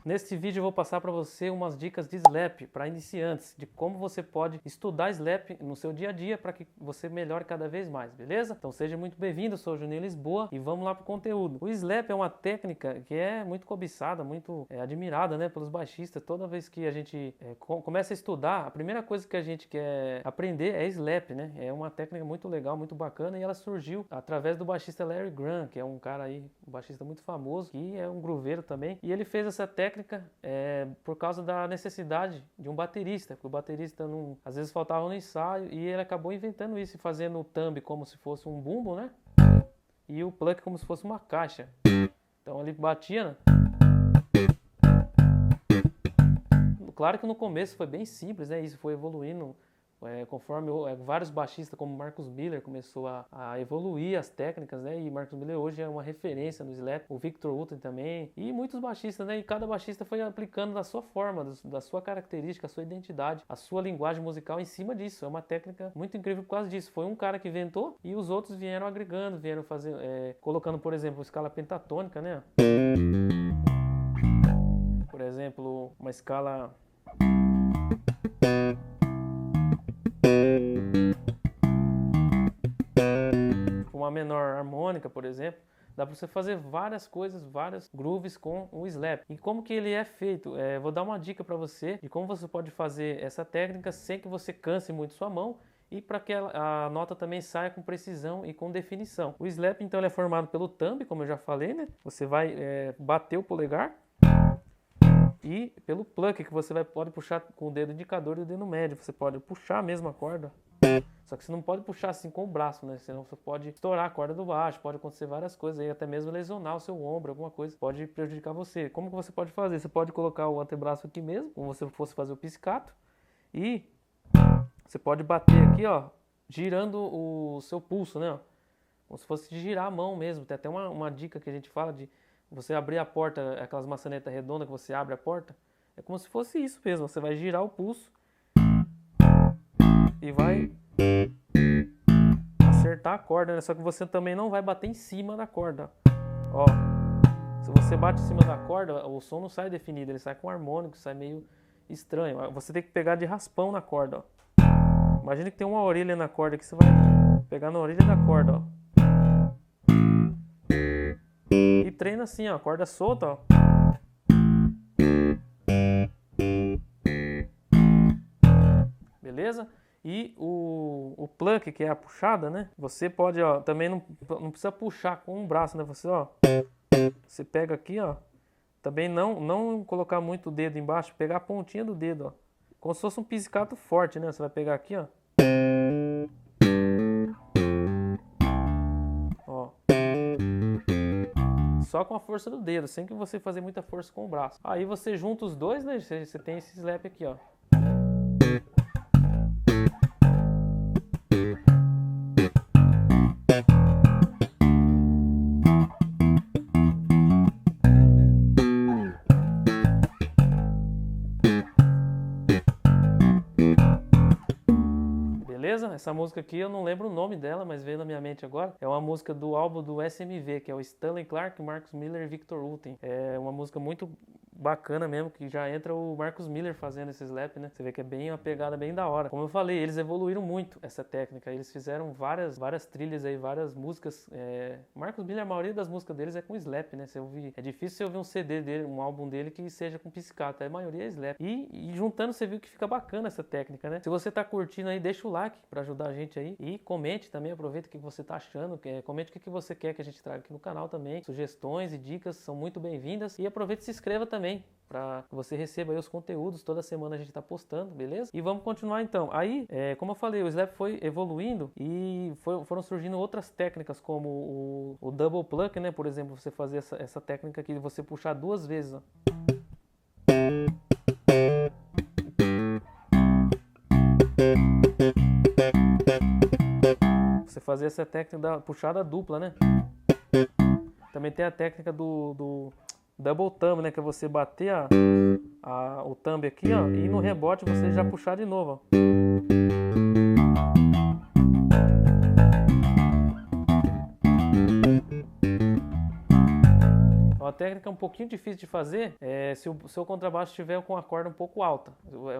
Neste vídeo eu vou passar para você umas dicas de slap para iniciantes, de como você pode estudar slap no seu dia a dia para que você melhore cada vez mais, beleza? Então seja muito bem-vindo, eu sou o Juninho Lisboa e vamos lá para o conteúdo. O slap é uma técnica que é muito cobiçada, muito admirada, né, pelos baixistas. Toda vez que a gente começa a estudar, a primeira coisa que a gente quer aprender é slap, né? É uma técnica muito legal, muito bacana, e ela surgiu através do baixista Larry Graham, que é um cara aí, um baixista muito famoso, que é um grooveiro também, e ele fez essa técnica por causa da necessidade de um baterista, porque o baterista não, às vezes faltava no ensaio, e ele acabou inventando isso, fazendo o thumb como se fosse um bumbo, né? E o pluck como se fosse uma caixa. Então ele batia, né? Claro que no começo foi bem simples, né? Isso foi evoluindo conforme vários baixistas, como Marcus Miller, começou a evoluir as técnicas, né? E Marcus Miller hoje é uma referência no slap, o Victor Wooten também, e muitos baixistas, né? E cada baixista foi aplicando da sua forma, da sua característica, a sua identidade, a sua linguagem musical em cima disso. É uma técnica muito incrível por causa disso. Foi um cara que inventou e os outros vieram agregando, vieram fazendo, colocando, por exemplo, escala pentatônica, né? Por exemplo, uma escala uma menor harmônica, por exemplo. Dá para você fazer várias coisas, várias grooves com o slap. E como que ele é feito? Vou dar uma dica para você de como você pode fazer essa técnica sem que você canse muito sua mão e para que a nota também saia com precisão e com definição. O slap, então, ele é formado pelo thumb, como eu já falei, né? Você vai bater o polegar e pelo pluck, que você pode puxar com o dedo indicador e o dedo médio. Você pode puxar a mesma corda. Só que você não pode puxar assim com o braço, né? Senão você pode estourar a corda do baixo, pode acontecer várias coisas aí, até mesmo lesionar o seu ombro, alguma coisa, pode prejudicar você. Como que você pode fazer? Você pode colocar o antebraço aqui mesmo, como se você fosse fazer o pizzicato, e você pode bater aqui, ó, girando o seu pulso, né? Como se fosse girar a mão mesmo. Tem até uma dica que a gente fala de você abrir a porta, aquelas maçanetas redondas que você abre a porta, é como se fosse isso mesmo. Você vai girar o pulso e vai acertar a corda, né? Só que você também não vai bater em cima da corda. Ó, se você bate em cima da corda, o som não sai definido, ele sai com harmônico, sai meio estranho. Você tem que pegar de raspão na corda, ó. Imagina que tem uma orelha na corda que você vai pegar na orelha da corda, ó. E treina assim, ó, corda solta, ó. Beleza? E o pluck, que é a puxada, né? Você pode, ó, também não precisa puxar com um braço, né? Você, ó, você pega aqui, ó. Também não colocar muito o dedo embaixo, pegar a pontinha do dedo, ó. Como se fosse um pizzicato forte, né? Você vai pegar aqui, ó. Ó. Só com a força do dedo, sem que você fazer muita força com o braço. Aí você junta os dois, né? Você tem esse slap aqui, ó. Beleza? Essa música aqui eu não lembro o nome dela, mas veio na minha mente agora. É uma música do álbum do SMV, que é o Stanley Clarke, Marcus Miller e Victor Wooten. É uma música muito bacana mesmo, que já entra o Marcus Miller fazendo esse slap, né? Você vê que é bem uma pegada bem da hora. Como eu falei, eles evoluíram muito essa técnica. Eles fizeram várias trilhas aí, várias músicas. Marcus Miller, a maioria das músicas deles é com slap, né? É difícil você ouvir um CD dele, um álbum dele que seja com pizzicato. A maioria é slap. E juntando, você viu que fica bacana essa técnica, né? Se você tá curtindo aí, deixa o like para ajudar a gente aí. E comente também, aproveita o que você tá achando. Comente o que você quer que a gente traga aqui no canal também. Sugestões e dicas são muito bem-vindas. E aproveita e se inscreva também, para que você receba aí os conteúdos. Toda semana a gente está postando, beleza? E vamos continuar então. Aí, como eu falei, o slap foi evoluindo e foram surgindo outras técnicas, como o double pluck, né? Por exemplo, você fazer essa técnica aqui de você puxar duas vezes, ó. Você fazer essa técnica da puxada dupla, né? Também tem a técnica do double thumb, né? Que é você bater o thumb aqui, ó, e no rebote você já puxar de novo, ó. Uma técnica um pouquinho difícil de fazer se o seu contrabaixo estiver com a corda um pouco alta.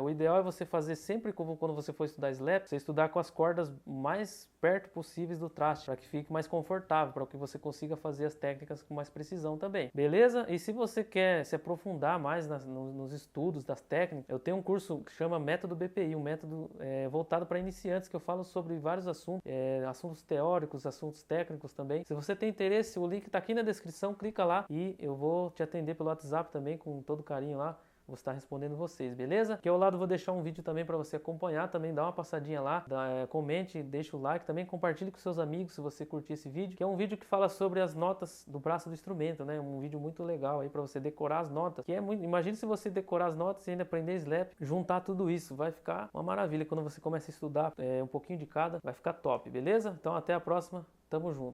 O ideal é você fazer sempre quando você for estudar slap, você estudar com as cordas mais perto possíveis do traste, para que fique mais confortável, para que você consiga fazer as técnicas com mais precisão também. Beleza? E se você quer se aprofundar mais nos estudos das técnicas, eu tenho um curso que chama Método BPI, um método voltado para iniciantes, que eu falo sobre vários assuntos, assuntos teóricos, assuntos técnicos também. Se você tem interesse, o link está aqui na descrição, clica lá e eu vou te atender pelo WhatsApp também, com todo carinho lá. Vou estar respondendo vocês, beleza? Aqui ao lado vou deixar um vídeo também para você acompanhar, também dá uma passadinha lá, comente, deixa o like, também compartilhe com seus amigos se você curtir esse vídeo, que é um vídeo que fala sobre as notas do braço do instrumento, né? Um vídeo muito legal aí para você decorar as notas, que é muito... Imagine se você decorar as notas e ainda aprender slap, juntar tudo isso, vai ficar uma maravilha. Quando você começa a estudar um pouquinho de cada, vai ficar top, beleza? Então até a próxima, tamo junto.